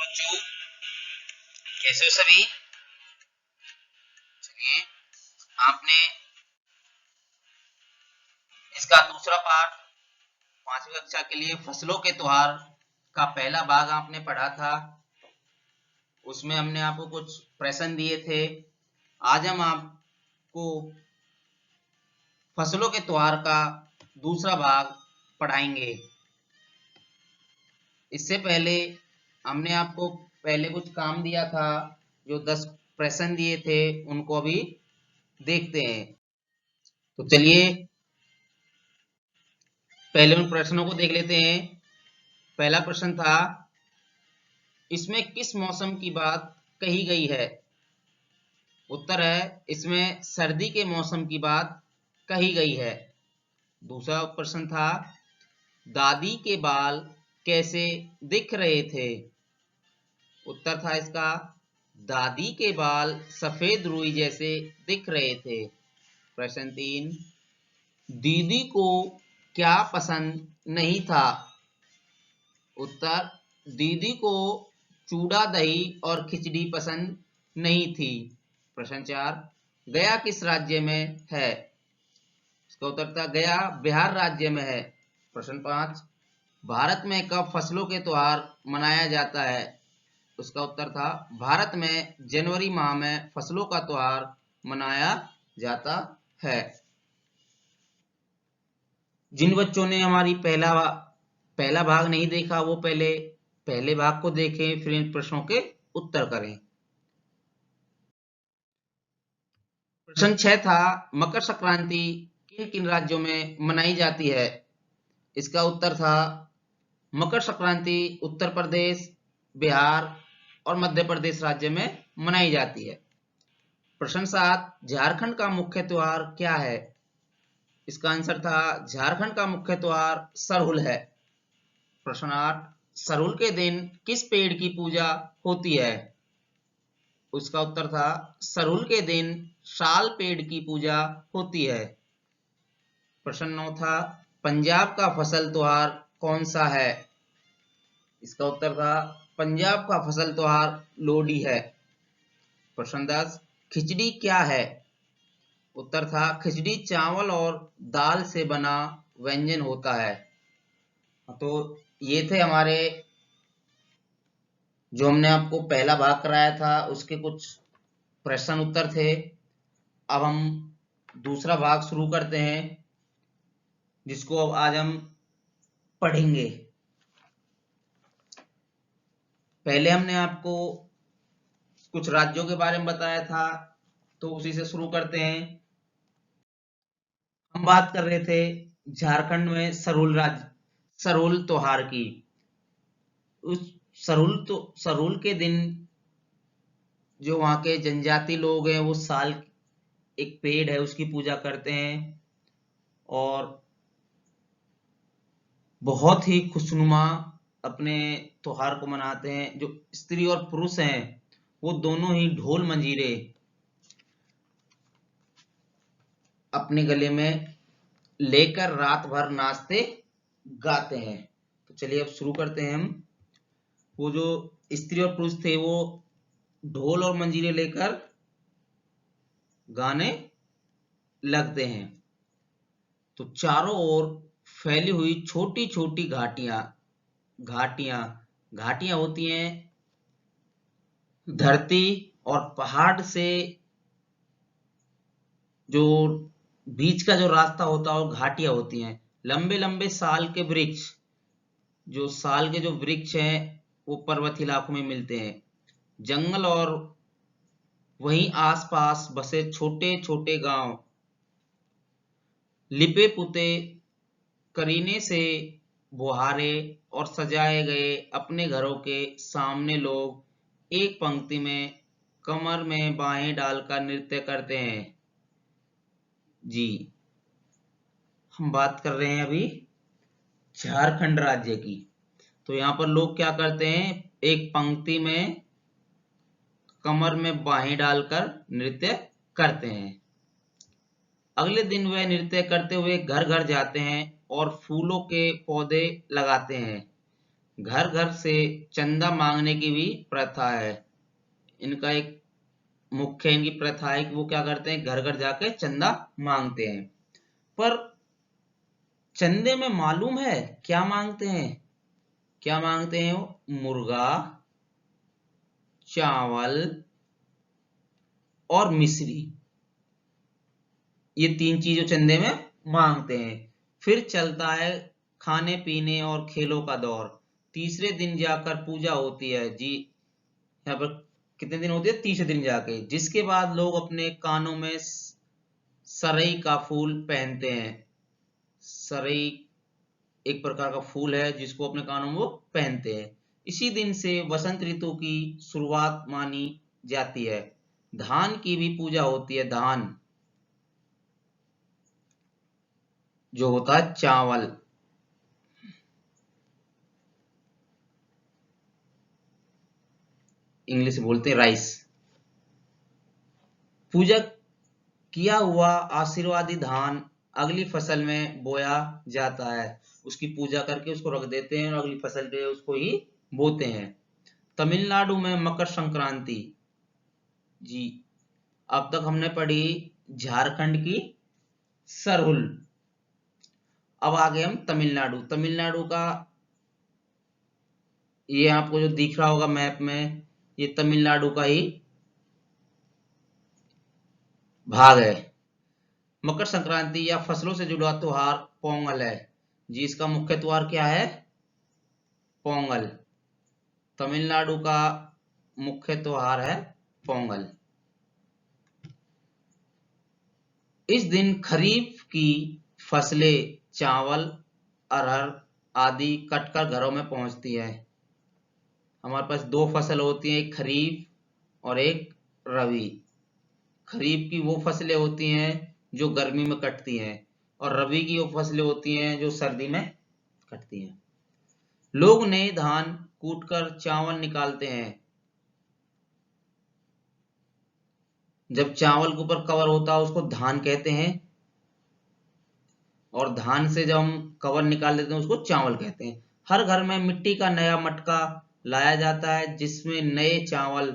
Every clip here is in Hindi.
बच्चों कैसे हो सभी। चलिए आपने इसका दूसरा पार्ट 5वीं कक्षा के लिए फसलों के त्योहार का पहला भाग आपने पढ़ा था। उसमें हमने आपको कुछ प्रश्न दिए थे। आज हम आपको फसलों के त्योहार का दूसरा भाग पढ़ाएंगे। इससे पहले हमने आपको पहले कुछ काम दिया था, जो 10 प्रश्न दिए थे उनको अभी देखते हैं। तो चलिए पहले उन प्रश्नों को देख लेते हैं। पहला प्रश्न था, इसमें किस मौसम की बात कही गई है? उत्तर है, इसमें सर्दी के मौसम की बात कही गई है। दूसरा प्रश्न था, दादी के बाल कैसे दिख रहे थे? उत्तर था इसका, दादी के बाल सफेद रुई जैसे दिख रहे थे। प्रश्न 3, दीदी को क्या पसंद नहीं था? उत्तर, दीदी को चूड़ा दही और खिचड़ी पसंद नहीं थी। प्रश्न 4, गया किस राज्य में है? इसका उत्तर था, गया बिहार राज्य में है। प्रश्न 5, भारत में कब फसलों के त्योहार मनाया जाता है? उसका उत्तर था, भारत में जनवरी माह में फसलों का त्योहार मनाया जाता है। जिन बच्चों ने हमारी पहला भाग नहीं देखा वो पहले भाग को देखें, फिर इन प्रश्नों के उत्तर करें। प्रश्न 6 था, मकर संक्रांति किन किन राज्यों में मनाई जाती है? इसका उत्तर था, मकर संक्रांति उत्तर प्रदेश, बिहार और मध्य प्रदेश राज्य में मनाई जाती है। प्रश्न 7, झारखंड का मुख्य त्योहार क्या है? इसका आंसर था, झारखंड का मुख्य त्योहार सरहुल है। प्रश्न 8, सरहुल के दिन किस पेड़ की पूजा होती है? उसका उत्तर था, सरहुल के दिन साल पेड़ की पूजा होती है। प्रश्न 9 था, पंजाब का फसल त्योहार कौन सा है? इसका उत्तर था, पंजाब का फसल त्योहार लोहड़ी है। प्रश्न 10, खिचड़ी क्या है? उत्तर था, खिचड़ी चावल और दाल से बना व्यंजन होता है। तो ये थे हमारे, जो हमने आपको पहला भाग कराया था उसके कुछ प्रश्न उत्तर थे। अब हम दूसरा भाग शुरू करते हैं, जिसको अब आज हम पढ़ेंगे। पहले हमने आपको कुछ राज्यों के बारे में बताया था, तो उसी से शुरू करते हैं। हम बात कर रहे थे झारखंड में सरहुल त्योहार की। उस सरहुल के दिन जो वहां के जनजाति लोग हैं वो साल एक पेड़ है उसकी पूजा करते हैं और बहुत ही खुशनुमा अपने त्योहार को मनाते हैं। जो स्त्री और पुरुष हैं वो दोनों ही ढोल मंजीरे अपने गले में लेकर रात भर नाचते गाते हैं। तो चलिए अब शुरू करते हैं हम। वो जो स्त्री और पुरुष थे वो ढोल और मंजीरे लेकर गाने लगते हैं। तो चारों ओर फैली हुई छोटी छोटी घाटियां होती हैं धरती और पहाड़ से, जो बीच का जो रास्ता होता है वो घाटियां होती हैं। लंबे लंबे साल के वृक्ष, जो साल के जो वृक्ष हैं वो पर्वत इलाकों में मिलते हैं। जंगल और वहीं आसपास बसे छोटे छोटे गांव, लिपे पुते करीने से बुहारे और सजाए गए अपने घरों के सामने लोग एक पंक्ति में कमर में बाहें डालकर नृत्य करते हैं। जी, हम बात कर रहे हैं अभी झारखंड राज्य की। तो यहाँ पर लोग क्या करते हैं, एक पंक्ति में कमर में बाहें डालकर नृत्य करते हैं। अगले दिन वह नृत्य करते हुए घर घर जाते हैं और फूलों के पौधे लगाते हैं। घर घर से चंदा मांगने की भी प्रथा है। इनका एक मुख्य इनकी प्रथा है कि वो क्या करते हैं, घर घर जाके चंदा मांगते हैं। पर चंदे में मालूम है क्या मांगते हैं? क्या मांगते हैं वो? मुर्गा, चावल और मिश्री, ये 3 चीजें चंदे में मांगते हैं। फिर चलता है खाने पीने और खेलों का दौर। तीसरे दिन जाकर पूजा होती है जी। यहाँ पर कितने दिन होती है? तीसरे दिन जाके, जिसके बाद लोग अपने कानों में सरई का फूल पहनते हैं। सरई एक प्रकार का फूल है जिसको अपने कानों में वो पहनते हैं। इसी दिन से वसंत ऋतु की शुरुआत मानी जाती है। धान की भी पूजा होती है। धान जो होता है चावल, इंग्लिश में बोलते हैं राइस। पूजा किया हुआ आशीर्वादी धान अगली फसल में बोया जाता है। उसकी पूजा करके उसको रख देते हैं और अगली फसल पे उसको ही बोते हैं। तमिलनाडु में मकर संक्रांति जी। अब तक हमने पढ़ी झारखंड की सरहुल। अब आ गए हम तमिलनाडु। तमिलनाडु का ये आपको जो दिख रहा होगा मैप में, ये तमिलनाडु का ही भाग है। मकर संक्रांति या फसलों से जुड़ा त्योहार पोंगल है जी। इसका मुख्य त्योहार क्या है? पोंगल। तमिलनाडु का मुख्य त्योहार है पोंगल। इस दिन खरीफ की फसलें चावल, अरहर आदि कटकर घरों में पहुंचती है। हमारे पास 2 फसल होती हैं, एक खरीफ और एक रबी। खरीफ की वो फसलें होती हैं जो गर्मी में कटती हैं और रबी की वो फसलें होती हैं जो सर्दी में कटती हैं। लोग नए धान कूटकर चावल निकालते हैं। जब चावल के ऊपर कवर होता है उसको धान कहते हैं, और धान से जब हम कवर निकाल देते हैं उसको चावल कहते हैं। हर घर में मिट्टी का नया मटका लाया जाता है जिसमें नए चावल,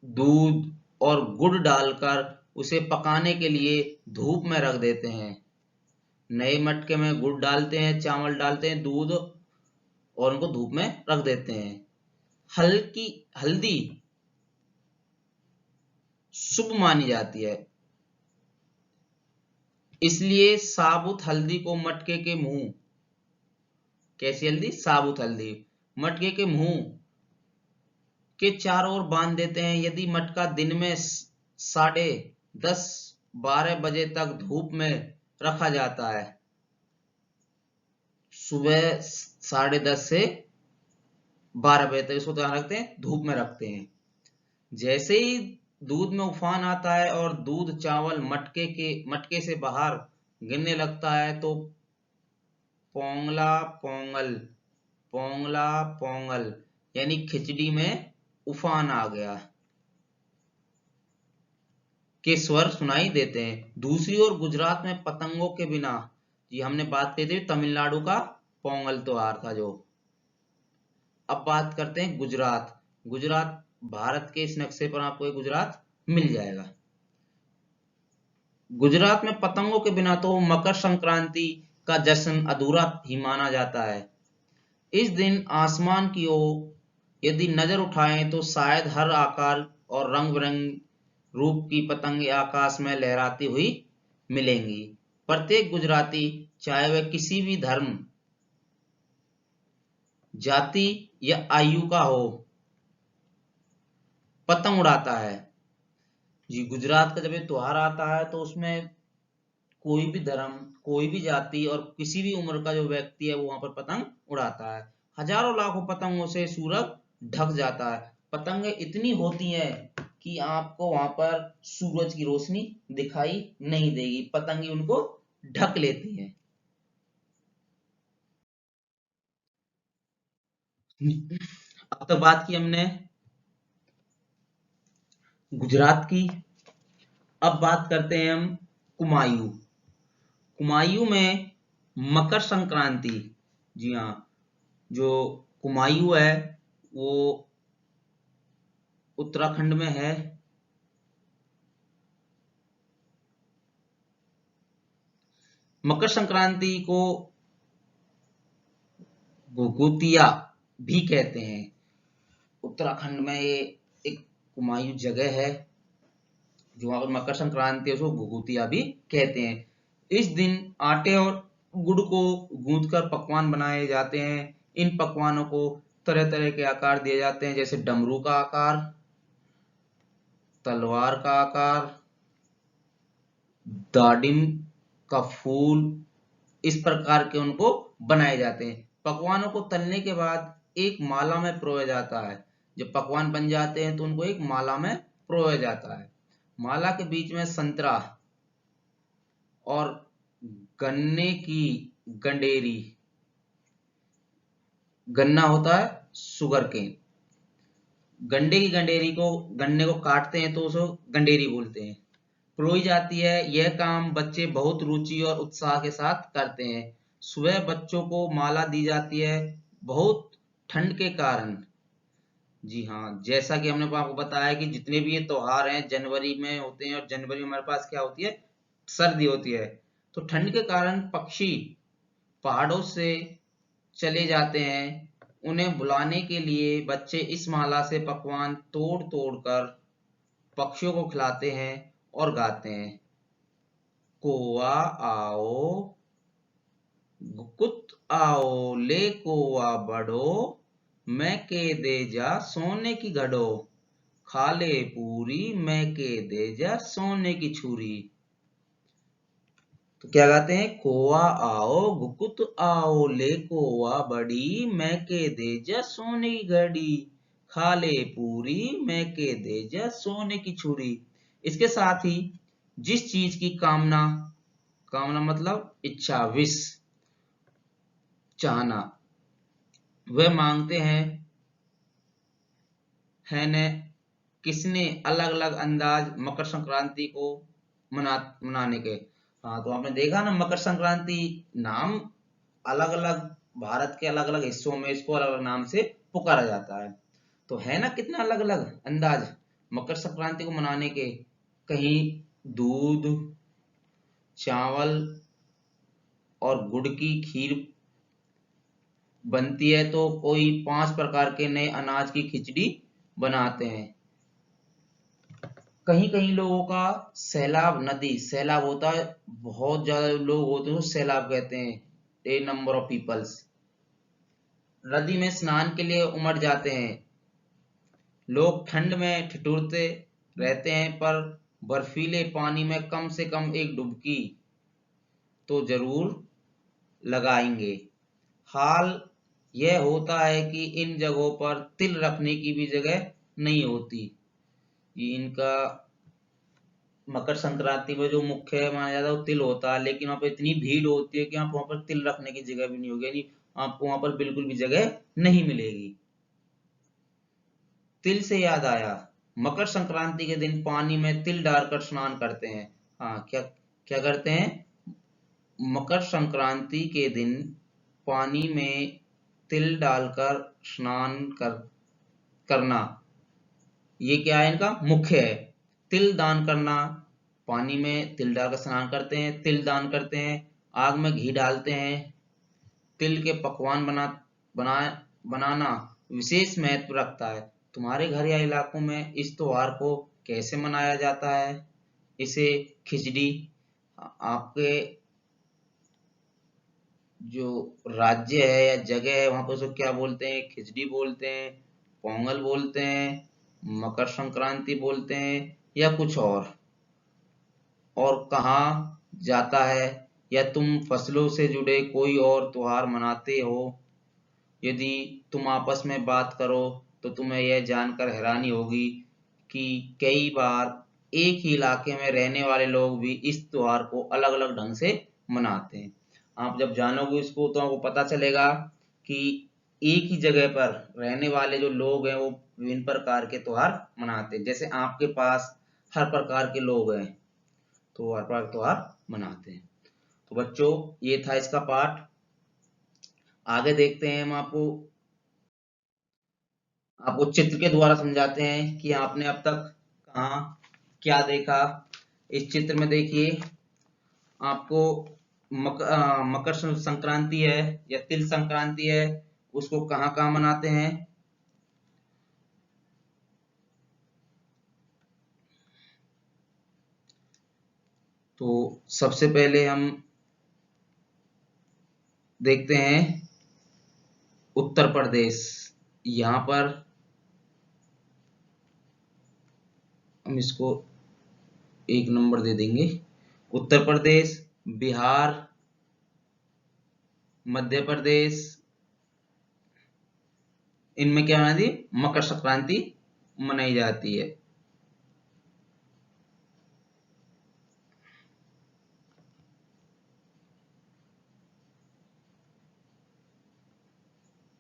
दूध और गुड़ डालकर उसे पकाने के लिए धूप में रख देते हैं। नए मटके में गुड़ डालते हैं, चावल डालते हैं, दूध, और उनको धूप में रख देते हैं। हल्की हल्दी शुभ मानी जाती है, इसलिए साबुत हल्दी को मटके के मुंह, कैसी हल्दी? साबुत हल्दी, मटके के मुंह के चारों ओर बांध देते हैं। यदि मटका दिन में 10:30-12 बजे तक धूप में रखा जाता है, सुबह 10:30 से 12 बजे तक इसको ध्यान रखते हैं, धूप में रखते हैं। जैसे ही दूध में उफान आता है और दूध चावल मटके से बाहर गिरने लगता है तो पोंगला पोंगल, पोंगला पोंगल, यानी खिचड़ी में उफान आ गया के स्वर सुनाई देते हैं। दूसरी ओर गुजरात में पतंगों के बिना, जी हमने बात की थी तमिलनाडु का पोंगल त्योहार था जो। अब बात करते हैं गुजरात। गुजरात भारत के इस नक्शे पर आपको गुजरात मिल जाएगा। गुजरात में पतंगों के बिना तो मकर संक्रांति का जश्न अधूरा ही माना जाता है। इस दिन आसमान की ओर यदि नजर उठाएं तो शायद हर आकार और रंग बिरंगी रूप की पतंगे आकाश में लहराती हुई मिलेंगी। प्रत्येक गुजराती, चाहे वह किसी भी धर्म, जाति या आयु का हो, पतंग उड़ाता है जी। गुजरात का जब ये त्योहार आता है तो उसमें कोई भी धर्म, कोई भी जाति और किसी भी उम्र का जो व्यक्ति है वो वहां पर पतंग उड़ाता है। हजारों लाखों पतंगों से सूरज ढक जाता है। पतंगें इतनी होती हैं कि आपको वहां पर सूरज की रोशनी दिखाई नहीं देगी, पतंगे उनको ढक लेती हैं। अब तक बात की हमने गुजरात की। अब बात करते हैं हम कुमायूं। कुमायूं में मकर संक्रांति, जी हाँ, जो कुमायूं है वो उत्तराखंड में है। मकर संक्रांति को घुघुतिया भी कहते हैं। उत्तराखंड में ये एक कुमायूं जगह है जो वहां पर मकर संक्रांति है, उसको घुघुतिया भी कहते हैं। इस दिन आटे और गुड़ को गूंथकर पकवान बनाए जाते हैं। इन पकवानों को तरह तरह के आकार दिए जाते हैं, जैसे डमरू का आकार, तलवार का आकार, दाडिम का फूल, इस प्रकार के उनको बनाए जाते हैं। पकवानों को तलने के बाद एक माला में पिरोया जाता है। जब पकवान बन जाते हैं तो उनको एक माला में पिरोया जाता है। माला के बीच में संतरा और गन्ने की गंडेरी, गन्ना होता है शुगर केन, गन्ने की गंडेरी को, गन्ने को काटते हैं तो उसको गंडेरी बोलते हैं, पिरोई जाती है। यह काम बच्चे बहुत रुचि और उत्साह के साथ करते हैं। सुबह बच्चों को माला दी जाती है। बहुत ठंड के कारण, जी हाँ, जैसा कि हमने आपको बताया कि जितने भी ये त्योहार हैं जनवरी में होते हैं, और जनवरी में हमारे पास क्या होती है, सर्दी होती है। तो ठंड के कारण पक्षी पहाड़ों से चले जाते हैं। उन्हें बुलाने के लिए बच्चे इस माला से पकवान तोड़ तोड़ कर पक्षियों को खिलाते हैं और गाते हैं, कोवा आओ गुकुत आओ ले कोवा बड़ो, मैं के दे जा सोने की घड़ो, खा ले पूरी मैं के दे जा सोने की छुरी। तो क्या गाते हैं, कोवा आओ गुकुत आओ ले कोवा बड़ी, मैं के दे जा सोने की घड़ी, खा ले पूरी मैं के दे जा सोने की छुरी। इसके साथ ही जिस चीज की कामना, कामना मतलब इच्छा, विश, चाहना, वह मांगते हैं, है न। किसने अलग अलग अंदाज मकर संक्रांति को मनाने के। हाँ, तो आपने देखा ना, मकर संक्रांति नाम अलग अलग, भारत के अलग अलग हिस्सों में इसको अलग अलग नाम से पुकारा जाता है। तो है ना कितना अलग अलग अंदाज मकर संक्रांति को मनाने के। कहीं दूध, चावल और गुड़ की खीर बनती है, तो कोई 5 प्रकार के नए अनाज की खिचड़ी बनाते हैं। कहीं कहीं लोगों का सैलाब, नदी सैलाब होता है, बहुत ज्यादा लोग होते हैं तो सैलाब कहते हैं, ए नंबर ऑफ पीपल्स, नदी में स्नान के लिए उमड़ जाते हैं। लोग ठंड में ठिठुरते रहते हैं, पर बर्फीले पानी में कम से कम एक डुबकी तो जरूर लगाएंगे। हाल यह होता है कि इन जगहों पर तिल रखने की भी जगह नहीं होती। ये इनका मकर संक्रांति में जो मुख्य माना जाता है वो तिल होता है, लेकिन वहां पर इतनी भीड़ होती है कि आप वहां पर तिल रखने की जगह भी नहीं होगी, यानी आपको वहां पर बिल्कुल भी जगह नहीं मिलेगी। तिल से याद आया, मकर संक्रांति के दिन पानी में तिल डालकर स्नान करते हैं। हाँ, क्या क्या करते हैं, मकर संक्रांति के दिन पानी में तिल डालकर स्नान करना, ये क्या है, इनका मुख्य है। तिल दान करना, पानी में तिल डालकर स्नान करते हैं, तिल दान करते हैं, आग में घी डालते हैं। तिल के पकवान बनाना विशेष महत्व रखता है। तुम्हारे घर या इलाकों में इस त्योहार को कैसे मनाया जाता है? इसे खिचड़ी, आपके जो राज्य है या जगह है वहां पर उसको क्या बोलते हैं, खिचड़ी बोलते हैं, पोंगल बोलते हैं, मकर संक्रांति बोलते हैं, या कुछ और कहाँ जाता है, या तुम फसलों से जुड़े कोई और त्योहार मनाते हो? यदि तुम आपस में बात करो तो तुम्हें यह जानकर हैरानी होगी कि कई बार एक ही इलाके में रहने वाले लोग भी इस त्योहार को अलग अलग ढंग से मनाते हैं। आप जब जानोगे इसको तो आपको पता चलेगा कि एक ही जगह पर रहने वाले जो लोग हैं वो विभिन्न प्रकार के त्योहार मनाते हैं। जैसे आपके पास हर प्रकार के लोग हैं तो हर प्रकार के त्योहार मनाते हैं। तो बच्चों, ये था इसका पाठ। आगे देखते हैं, हम आपको चित्र के द्वारा समझाते हैं कि आपने अब तक कहाँ क्या देखा। इस चित्र में देखिए, आपको मकर संक्रांति है या तिल संक्रांति है, उसको कहाँ कहाँ मनाते हैं। तो सबसे पहले हम देखते हैं उत्तर प्रदेश। यहाँ पर हम इसको 1 नंबर दे देंगे। उत्तर प्रदेश, बिहार, मध्य प्रदेश, इनमें क्या मनाती है, मकर संक्रांति मनाई जाती है।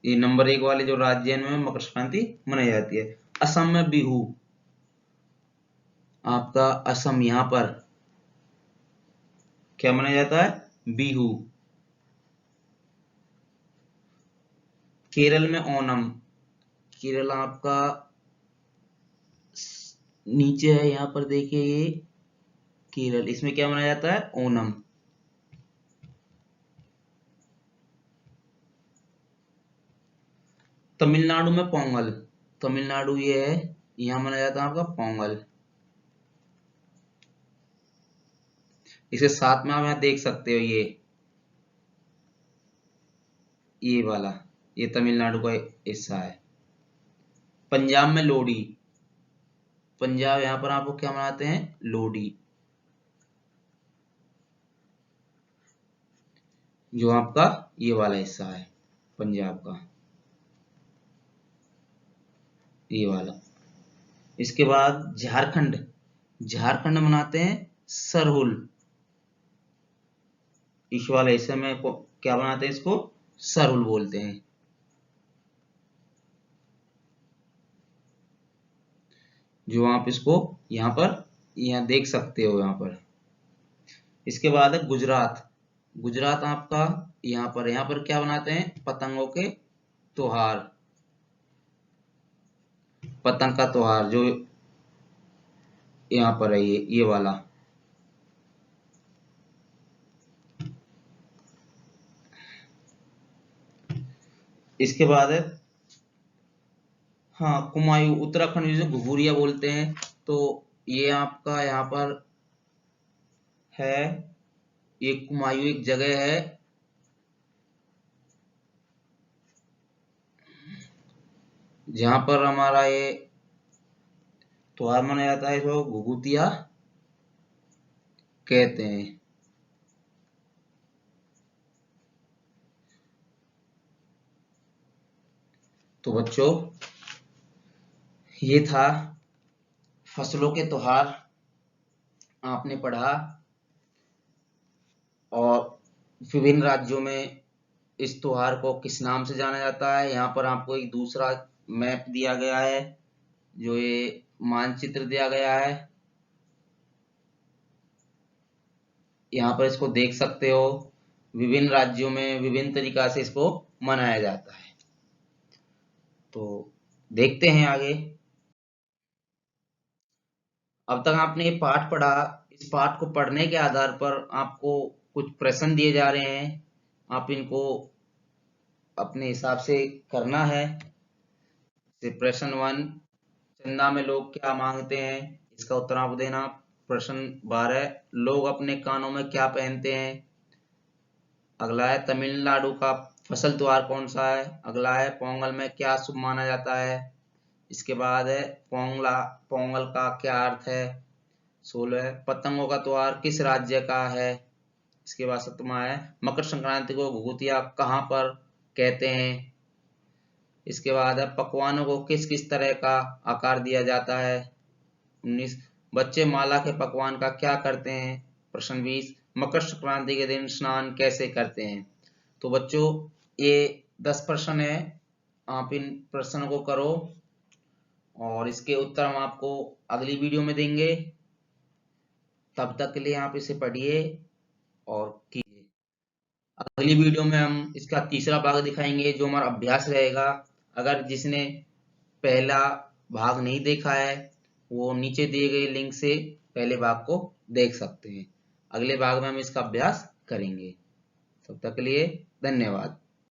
ये नंबर 1 वाले जो राज्य में मकर संक्रांति मनाई जाती है। असम में बिहू, आपका असम, यहाँ पर क्या मनाया जाता है, बिहू। केरल में ओणम, केरल आपका नीचे है, यहाँ पर देखिए ये केरल, इसमें क्या मनाया जाता है, ओणम। तमिलनाडु में पोंगल, तमिलनाडु ये है, यहाँ मनाया जाता है आपका पोंगल। इसे साथ में आप यहाँ देख सकते हो, ये वाला, ये तमिलनाडु का हिस्सा है। पंजाब में लोहड़ी, पंजाब यहाँ पर आपको क्या मनाते हैं, लोहड़ी, जो आपका ये वाला हिस्सा है पंजाब का, ये वाला। इसके बाद झारखंड, झारखंड मनाते हैं सरहुल, इस वाले हिस्से में को क्या बनाते हैं, इसको सरहुल बोलते हैं। जो आप इसको यहाँ देख सकते हो यहाँ पर। इसके बाद है गुजरात, गुजरात आपका यहाँ पर क्या बनाते हैं, पतंगों के त्योहार, पतंग का त्योहार जो यहाँ पर है, ये वाला। इसके बाद है, हाँ, कुमायूं, उत्तराखंड में जो घुघुरिया बोलते हैं, तो ये आपका यहाँ पर है, ये कुमायूं एक जगह है, जहां पर हमारा ये त्योहार मनाया जाता है, जो घुघुतिया कहते हैं। तो बच्चों, ये था फसलों के त्योहार, आपने पढ़ा। और विभिन्न राज्यों में इस त्योहार को किस नाम से जाना जाता है, यहाँ पर आपको एक दूसरा मैप दिया गया है, जो ये मानचित्र दिया गया है, यहाँ पर इसको देख सकते हो। विभिन्न राज्यों में विभिन्न तरीका से इसको मनाया जाता है। तो देखते हैं आगे। अब तक आपने ये पाठ पढ़ा, इस पाठ को पढ़ने के आधार पर आपको कुछ प्रश्न दिए जा रहे हैं, आप इनको अपने हिसाब से करना है। प्रश्न 1, चंदा में लोग क्या मांगते हैं, इसका उत्तर आपको देना। प्रश्न 12, लोग अपने कानों में क्या पहनते हैं। अगला है, तमिलनाडु का फसल त्योहार कौन सा है। अगला है, पोंगल में क्या शुभ माना जाता है। इसके बाद है, पोंगल का क्या अर्थ है। 16, पतंगों का त्योहार किस राज्य का है। इसके बाद 17वां है, मकर संक्रांति को घुघुतिया कहाँ पर कहते हैं। इसके बाद है, पकवानों को किस किस तरह का आकार दिया जाता है। 19, बच्चे माला के पकवान का क्या करते हैं। प्रश्न 20, मकर संक्रांति के दिन स्नान कैसे करते हैं। तो बच्चों, ये 10 प्रश्न है, आप इन प्रश्नों को करो और इसके उत्तर हम आपको अगली वीडियो में देंगे। तब तक के लिए आप इसे पढ़िए और कीजिए। अगली वीडियो में हम इसका तीसरा भाग दिखाएंगे जो हमारा अभ्यास रहेगा। अगर जिसने पहला भाग नहीं देखा है वो नीचे दिए गए लिंक से पहले भाग को देख सकते हैं। अगले भाग में हम इसका अभ्यास करेंगे। तब तक के लिए धन्यवाद।